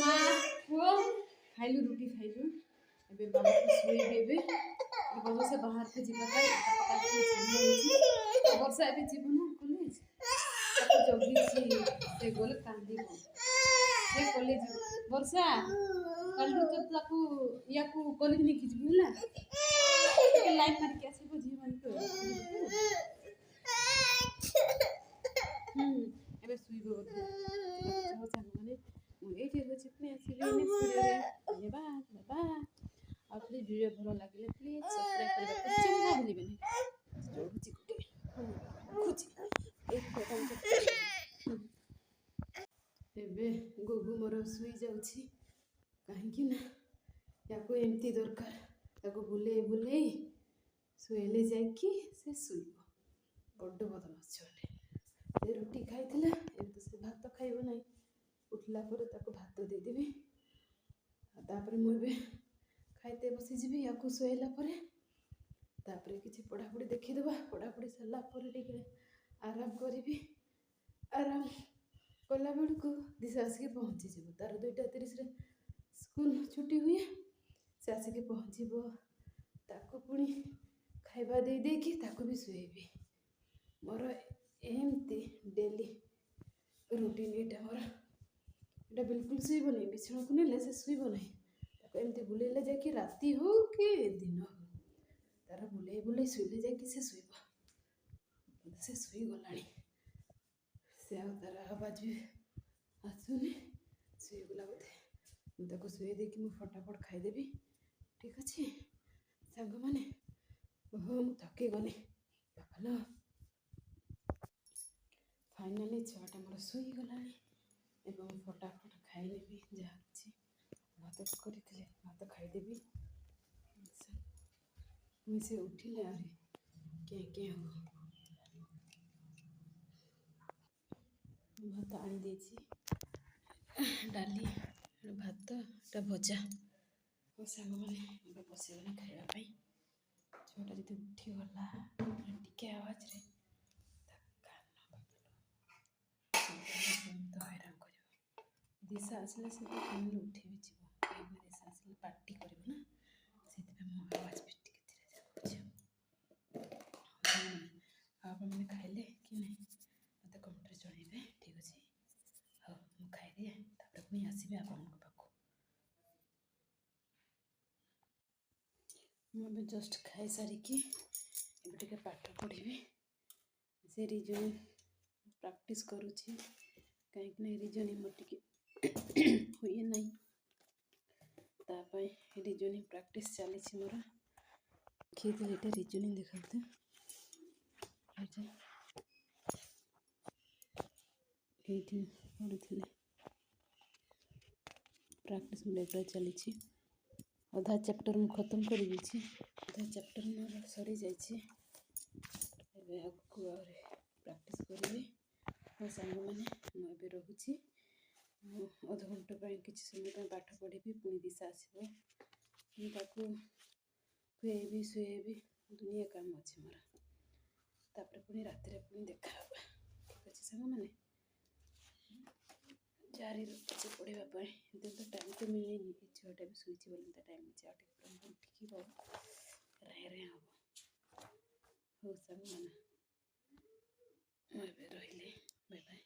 माँ पुओ खाइलु रुटी खाइलु एबे बाबा को सुइबे एबे बाबा से बाहर के जीवा का वर्षा एबे जीवन कॉलेज ताको जल्दी से गोल कांदी से कॉलेज वर्षा कल तो ताको या को कॉलेज नहीं खिजबु ना के लाइन मार के आसीबो जीवन को एबे सुइबो चाहो चाहो माने एठी होछि पुनी आसीबे नेक्स्ट वीडियो रे धन्यवाद बाय और प्लीज वीडियो भलो लागिले प्लीज सब्सक्राइब करबा को चिन्ह भूलिबेनी जोड़ुछि कुटी खुची एक बटन एबे गोगु मोर सुई जाउछि काहे कि ना याको एमती दरकार ताको बुले बुले सुएले जाय कि से सुइबो बड्ड बदमाश छले से रुटी खाइथिला एबे से भात खाइबो नै उठला पर ताको भात दे देबी तापर मु एबे खाइते बसी जीवी याको सोएला पर तापर किछि पढ़ापढ़ी देखि देबा पढ़ापढ़ी सरला पर टिके आराम करिबी आराम कला बेलू दिशा आसिक पहुँची जीव तार 2:30 रे स्कूल छुट्टी हुए से आसिक पहुँचब ताको पुणी खाइबा दे देकी ताको भी सुएबी मोर एमती डेली रूटीन एटा मोर एटा बिल्कुल सुइब नहीं बिछाना को नेले से सुइब नहीं ताको एमती बुलेले जाकि राति हो कि दिन हो तार बुले बुले सुइले जाकि से सुइब से सुई गलाणी से तार आवाज भी आसुनी सुईगला बोधे मुझे शुए देखी मुझे फटाफट खाईदेवी ठीक अच्छे सांग मैंने ओहो मु थकी गली बापालो फाइनाली छुआटा मोर शुईगला एवं फटाफट खाईनेबी जहाँ कि भात करी भात खाईदेवी मुझे उठिले आहरी क्या हम भात आनी देछि डाली भात एटा भजा मो सांग मैंने बसगले खावाई छुआटा जी उठीगला टिके आवाज रे तो हैरान कर दिशा आसले से उठे भी जीव दिशा आसले पार्टी कर ना से आवाज भी टिके धीरे आप मैंने खाइले कि नहीं मत कमेंट जनइबे ठीक अच्छे हाँ मुझे खाईदिए तापर पुणी आसबे आप पाक मुझे जस्ट खाई सारिकी टे पाठ पढ़ी से रिजनिंग प्रैक्टिस करुँची कहीं रिजनिंग मोर टे हुए ना तापाई रिजनिंग प्रैक्टिस चली मोर देखिए रिजनिंग देखते ये पढ़ी प्रैक्टिस मेरे चली अधा चैप्टर मु खत्म कर अधा चैप्टर मोर सरी जाइए प्रैक्टिस करी मो सांग मैंने मुझे रोचे अध घंटा किसी समय पाठ पढ़ी पुणी दिशा आसो खुएबी शुएबी दुनिया काम अच्छे मोर तापर पुणी राति पुणी देखा ठीक अच्छे सांग मैंने जारी रखी पढ़ाई तो टाइम तो मिले छुआटा भी शुई बोली तो टाइम अच्छे उठिकी रे हम हो सांग मैंने मुझे रही बाय बाय।